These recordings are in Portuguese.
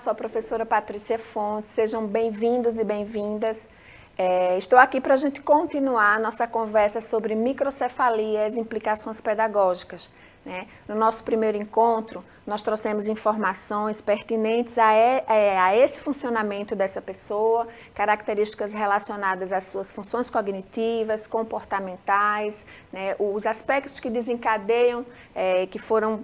sou a professora Patrícia Fontes, sejam bem-vindos e bem-vindas. Estou aqui para a gente continuar a nossa conversa sobre microcefalia e as implicações pedagógicas. No nosso primeiro encontro, nós trouxemos informações pertinentes a esse funcionamento dessa pessoa, características relacionadas às suas funções cognitivas, comportamentais, os aspectos que desencadeiam, que foram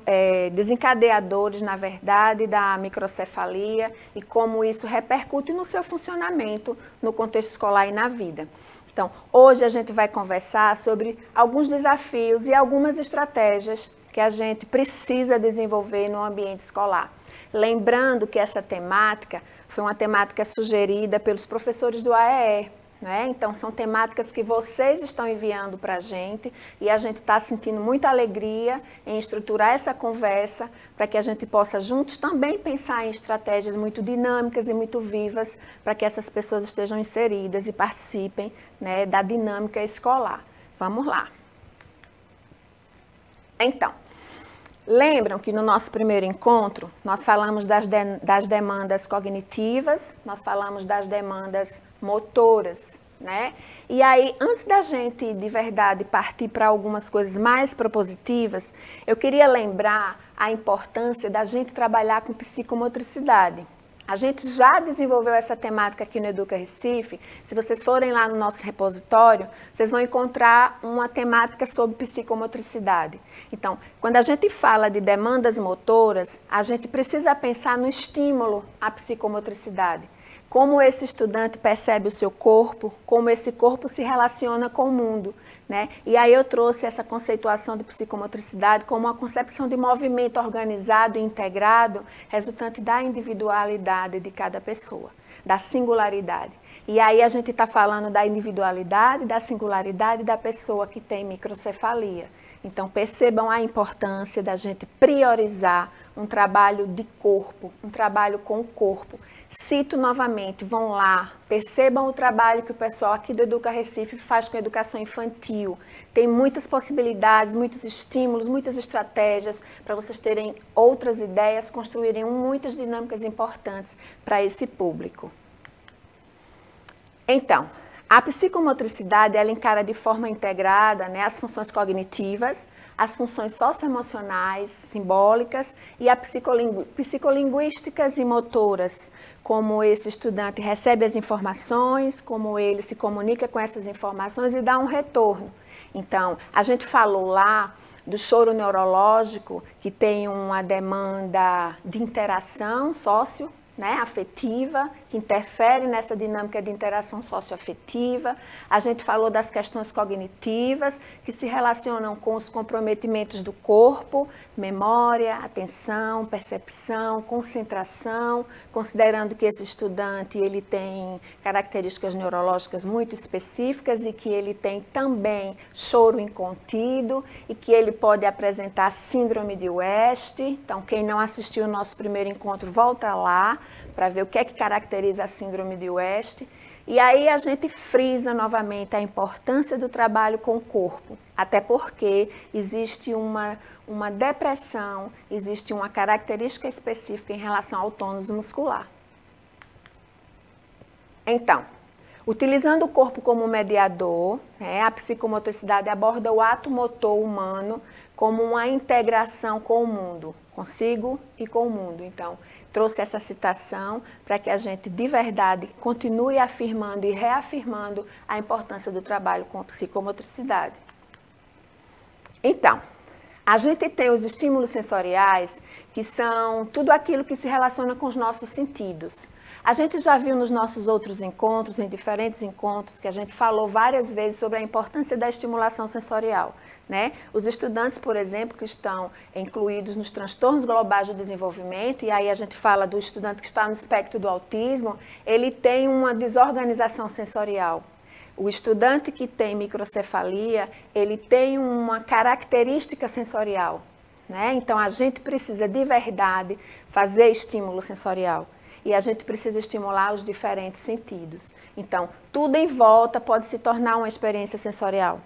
desencadeadores, na verdade, da microcefalia e como isso repercute no seu funcionamento no contexto escolar e na vida. Então, hoje a gente vai conversar sobre alguns desafios e algumas estratégias que a gente precisa desenvolver no ambiente escolar. Lembrando que essa temática foi uma temática sugerida pelos professores do AEE, Então, são temáticas que vocês estão enviando para a gente e a gente está sentindo muita alegria em estruturar essa conversa para que a gente possa juntos também pensar em estratégias muito dinâmicas e muito vivas para que essas pessoas estejam inseridas e participem da dinâmica escolar. Vamos lá. Então, lembram que no nosso primeiro encontro nós falamos das demandas cognitivas, nós falamos das demandas motoras, E aí, antes da gente de verdade partir para algumas coisas mais propositivas, eu queria lembrar a importância da gente trabalhar com psicomotricidade. A gente já desenvolveu essa temática aqui no Educa Recife. Se vocês forem lá no nosso repositório, vocês vão encontrar uma temática sobre psicomotricidade. Então, quando a gente fala de demandas motoras, a gente precisa pensar no estímulo à psicomotricidade. Como esse estudante percebe o seu corpo, como esse corpo se relaciona com o mundo. E aí eu trouxe essa conceituação de psicomotricidade como uma concepção de movimento organizado e integrado, resultante da individualidade de cada pessoa, da singularidade. E aí a gente está falando da individualidade, da singularidade da pessoa que tem microcefalia. Então percebam a importância da gente priorizar um trabalho de corpo, um trabalho com o corpo. Cito novamente, vão lá, percebam o trabalho que o pessoal aqui do Educa Recife faz com a educação infantil. Tem muitas possibilidades, muitos estímulos, muitas estratégias para vocês terem outras ideias, construírem muitas dinâmicas importantes para esse público. Então, a psicomotricidade ela encara de forma integrada as funções cognitivas, as funções socioemocionais, simbólicas e as psicolinguísticas e motoras, como esse estudante recebe as informações, como ele se comunica com essas informações e dá um retorno. Então, a gente falou lá do choro neurológico, que tem uma demanda de interação afetiva, que interfere nessa dinâmica de interação socioafetiva. A gente falou das questões cognitivas, que se relacionam com os comprometimentos do corpo, memória, atenção, percepção, concentração, considerando que esse estudante ele tem características neurológicas muito específicas e que ele tem também choro incontido e que ele pode apresentar síndrome de West. Então, quem não assistiu o nosso primeiro encontro, volta lá para ver o que é que caracteriza a síndrome de West. E aí a gente frisa novamente a importância do trabalho com o corpo, até porque existe uma depressão, existe uma característica específica em relação ao tônus muscular. Então, utilizando o corpo como mediador, a psicomotricidade aborda o ato motor humano como uma integração com o mundo, consigo e com o mundo. Então, trouxe essa citação para que a gente, de verdade, continue afirmando e reafirmando a importância do trabalho com a psicomotricidade. Então, a gente tem os estímulos sensoriais, que são tudo aquilo que se relaciona com os nossos sentidos. A gente já viu nos nossos outros encontros, em diferentes encontros, que a gente falou várias vezes sobre a importância da estimulação sensorial. Os estudantes, por exemplo, que estão incluídos nos transtornos globais do desenvolvimento, e aí a gente fala do estudante que está no espectro do autismo, ele tem uma desorganização sensorial. O estudante que tem microcefalia, ele tem uma característica sensorial. Então, a gente precisa de verdade fazer estímulo sensorial. E a gente precisa estimular os diferentes sentidos. Então, tudo em volta pode se tornar uma experiência sensorial.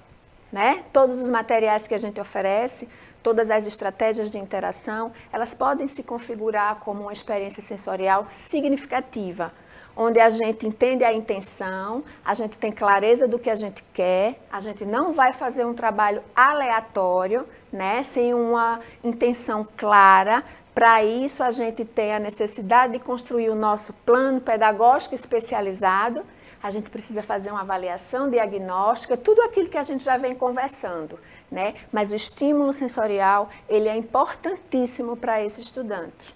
Todos os materiais que a gente oferece, todas as estratégias de interação, elas podem se configurar como uma experiência sensorial significativa, onde a gente entende a intenção, a gente tem clareza do que a gente quer, a gente não vai fazer um trabalho aleatório, né, sem uma intenção clara. Para isso, a gente tem a necessidade de construir o nosso plano pedagógico especializado. A gente precisa fazer uma avaliação diagnóstica, tudo aquilo que a gente já vem conversando, né? Mas o estímulo sensorial, ele é importantíssimo para esse estudante.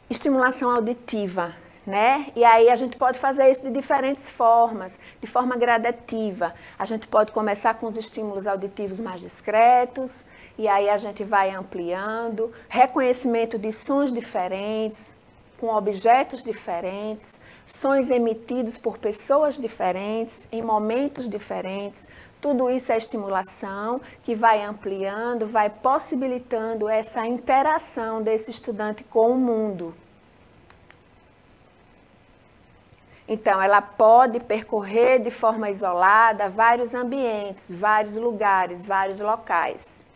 Estimulação auditiva, né? E aí a gente pode fazer isso de diferentes formas, de forma gradativa. A gente pode começar com os estímulos auditivos mais discretos, e aí a gente vai ampliando, reconhecimento de sons diferentes, com objetos diferentes, sons emitidos por pessoas diferentes, em momentos diferentes. Tudo isso é estimulação que vai ampliando, vai possibilitando essa interação desse estudante com o mundo. Então, ela pode percorrer de forma isolada vários ambientes, vários lugares, vários locais.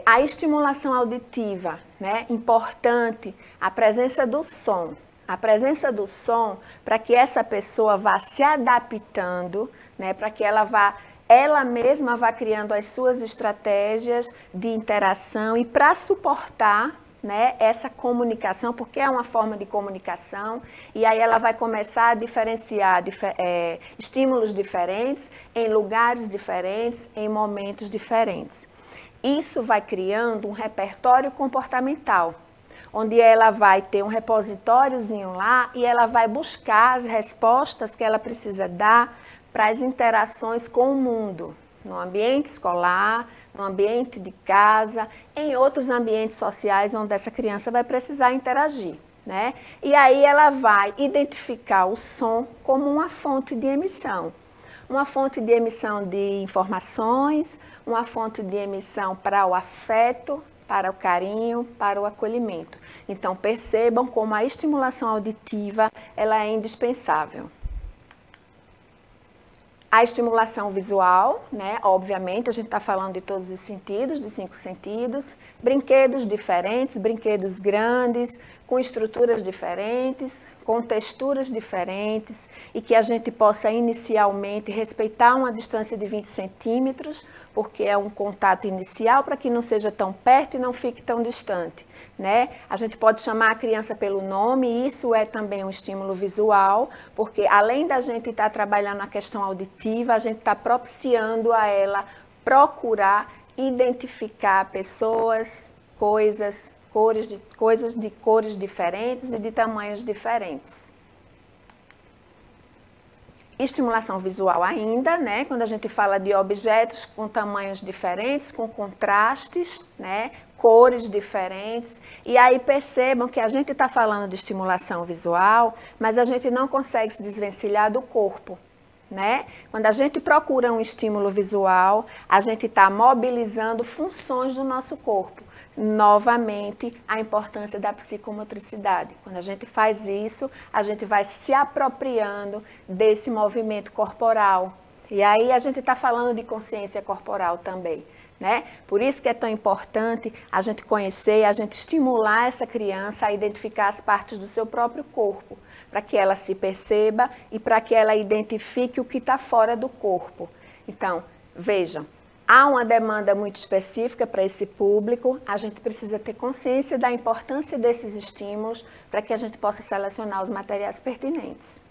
A estimulação auditiva, né? Importante, a presença do som. A presença do som para que essa pessoa vá se adaptando, né? Para que ela mesma vá criando as suas estratégias de interação e para suportar, né, essa comunicação, porque é uma forma de comunicação, e aí ela vai começar a diferenciar estímulos diferentes, em lugares diferentes, em momentos diferentes. Isso vai criando um repertório comportamental, onde ela vai ter um repositóriozinho lá e ela vai buscar as respostas que ela precisa dar para as interações com o mundo, no ambiente escolar, no ambiente de casa, em outros ambientes sociais onde essa criança vai precisar interagir, né? E aí ela vai identificar o som como uma fonte de emissão. Uma fonte de emissão de informações, uma fonte de emissão para o afeto, para o carinho, para o acolhimento. Então, percebam como a estimulação auditiva ela é indispensável. A estimulação visual, né? Obviamente, a gente está falando de todos os sentidos, de 5 sentidos, brinquedos diferentes, brinquedos grandes, com estruturas diferentes, com texturas diferentes, e que a gente possa inicialmente respeitar uma distância de 20 centímetros, porque é um contato inicial para que não seja tão perto e não fique tão distante, né? A gente pode chamar a criança pelo nome, e isso é também um estímulo visual, porque além da gente estar trabalhando a questão auditiva, a gente está propiciando a ela procurar identificar pessoas, coisas de cores diferentes e de tamanhos diferentes. Estimulação visual ainda, né? Quando a gente fala de objetos com tamanhos diferentes, com contrastes, né? Cores diferentes. E aí percebam que a gente está falando de estimulação visual, mas a gente não consegue se desvencilhar do corpo, né? Quando a gente procura um estímulo visual, a gente está mobilizando funções do nosso corpo. Novamente, a importância da psicomotricidade. Quando a gente faz isso, a gente vai se apropriando desse movimento corporal. E aí a gente está falando de consciência corporal também, né? Por isso que é tão importante a gente conhecer, a gente estimular essa criança a identificar as partes do seu próprio corpo, para que ela se perceba e para que ela identifique o que está fora do corpo. Então, vejam, há uma demanda muito específica para esse público, a gente precisa ter consciência da importância desses estímulos para que a gente possa selecionar os materiais pertinentes.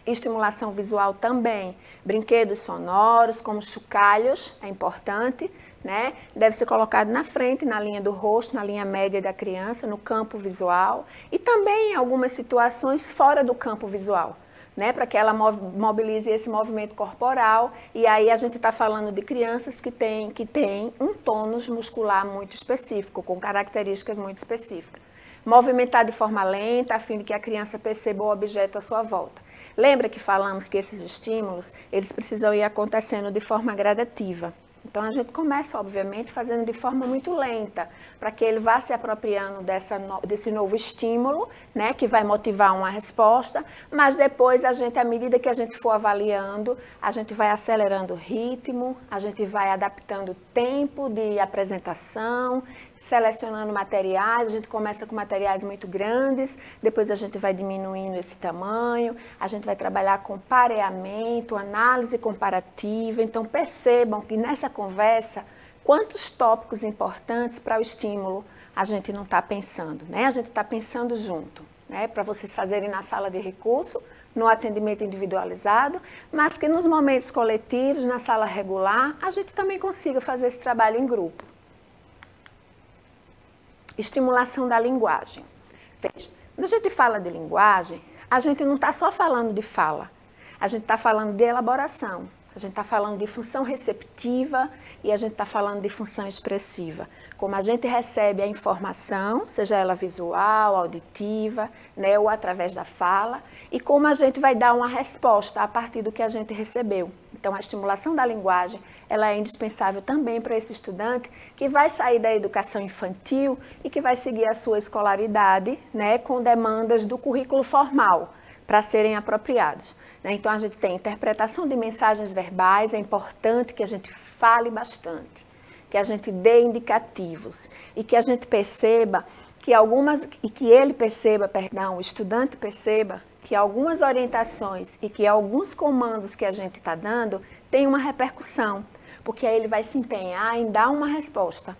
Estimulação visual também, brinquedos sonoros como chocalhos, é importante, né? Deve ser colocado na frente, na linha do rosto, na linha média da criança, no campo visual e também em algumas situações fora do campo visual, né, para que ela mobilize esse movimento corporal. E aí a gente está falando de crianças que têm um tônus muscular muito específico, com características muito específicas. Movimentar de forma lenta, a fim de que a criança perceba o objeto à sua volta. Lembra que falamos que esses estímulos, eles precisam ir acontecendo de forma gradativa. Então, a gente começa, obviamente, fazendo de forma muito lenta, para que ele vá se apropriando desse novo estímulo, né, que vai motivar uma resposta, mas depois, à medida que a gente for avaliando, a gente vai acelerando o ritmo, a gente vai adaptando o tempo de apresentação, selecionando materiais. A gente começa com materiais muito grandes, depois a gente vai diminuindo esse tamanho, a gente vai trabalhar com pareamento, análise comparativa. Então, percebam que nessa conversa, quantos tópicos importantes para o estímulo a gente não está pensando, né? A gente está pensando junto, né? Para vocês fazerem na sala de recurso, no atendimento individualizado, mas que nos momentos coletivos, na sala regular, a gente também consiga fazer esse trabalho em grupo. Estimulação da linguagem. Veja, quando a gente fala de linguagem, a gente não está só falando de fala, a gente está falando de elaboração, a gente está falando de função receptiva e a gente está falando de função expressiva. Como a gente recebe a informação, seja ela visual, auditiva, né, ou através da fala, e como a gente vai dar uma resposta a partir do que a gente recebeu. Então, a estimulação da linguagem, ela é indispensável também para esse estudante que vai sair da educação infantil e que vai seguir a sua escolaridade, né, com demandas do currículo formal, para serem apropriados. Então, a gente tem interpretação de mensagens verbais, é importante que a gente fale bastante, que a gente dê indicativos e que a gente perceba que o estudante perceba que algumas orientações e que alguns comandos que a gente está dando têm uma repercussão, porque aí ele vai se empenhar em dar uma resposta,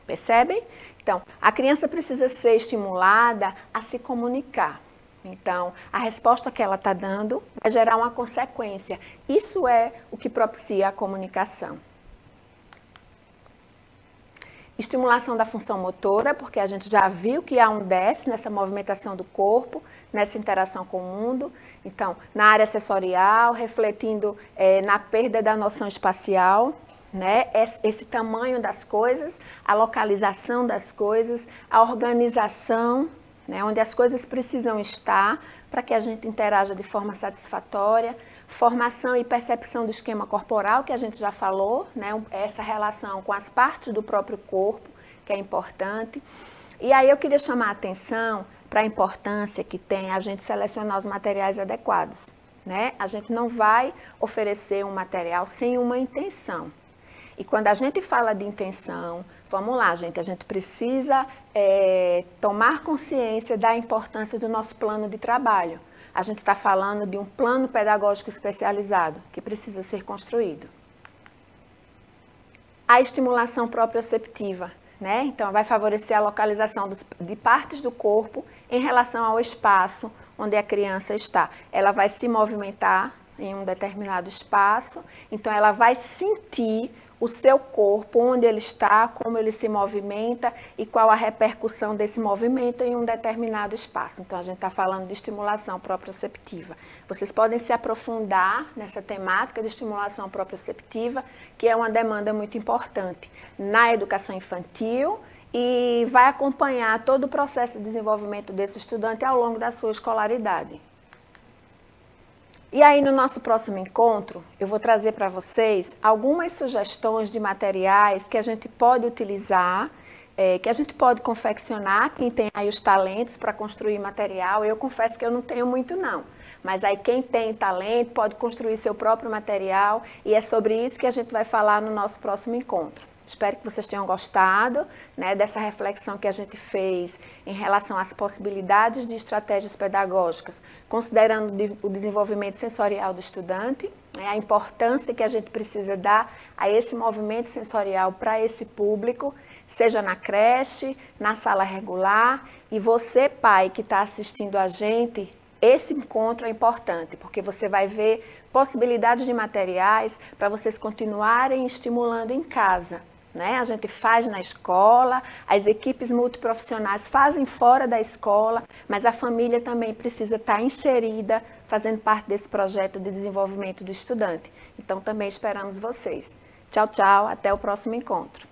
percebem? Então, a criança precisa ser estimulada a se comunicar. Então, a resposta que ela está dando vai gerar uma consequência. Isso é o que propicia a comunicação. Estimulação da função motora, porque a gente já viu que há um déficit nessa movimentação do corpo, nessa interação com o mundo. Então, na área sensorial, refletindo na perda da noção espacial, né? Esse tamanho das coisas, a localização das coisas, a organização, né, onde as coisas precisam estar para que a gente interaja de forma satisfatória, formação e percepção do esquema corporal, que a gente já falou, né, essa relação com as partes do próprio corpo, que é importante. E aí eu queria chamar a atenção para a importância que tem a gente selecionar os materiais adequados, né? A gente não vai oferecer um material sem uma intenção. E quando a gente fala de intenção, vamos lá, gente, a gente precisa tomar consciência da importância do nosso plano de trabalho. A gente está falando de um plano pedagógico especializado que precisa ser construído. A estimulação proprioceptiva, né? Então, vai favorecer a localização de partes do corpo em relação ao espaço onde a criança está. Ela vai se movimentar em um determinado espaço, então ela vai sentir o seu corpo, onde ele está, como ele se movimenta e qual a repercussão desse movimento em um determinado espaço. Então, a gente está falando de estimulação proprioceptiva. Vocês podem se aprofundar nessa temática de estimulação proprioceptiva, que é uma demanda muito importante na educação infantil e vai acompanhar todo o processo de desenvolvimento desse estudante ao longo da sua escolaridade. E aí, no nosso próximo encontro, eu vou trazer para vocês algumas sugestões de materiais que a gente pode utilizar, que a gente pode confeccionar, quem tem aí os talentos para construir material. Eu confesso que eu não tenho muito não, mas aí quem tem talento pode construir seu próprio material e é sobre isso que a gente vai falar no nosso próximo encontro. Espero que vocês tenham gostado, né, dessa reflexão que a gente fez em relação às possibilidades de estratégias pedagógicas, considerando o desenvolvimento sensorial do estudante, né, a importância que a gente precisa dar a esse movimento sensorial para esse público, seja na creche, na sala regular. E você, pai, que está assistindo a gente, esse encontro é importante, porque você vai ver possibilidades de materiais para vocês continuarem estimulando em casa. Né? A gente faz na escola, as equipes multiprofissionais fazem fora da escola, mas a família também precisa estar inserida, fazendo parte desse projeto de desenvolvimento do estudante. Então, também esperamos vocês. Tchau, tchau, até o próximo encontro.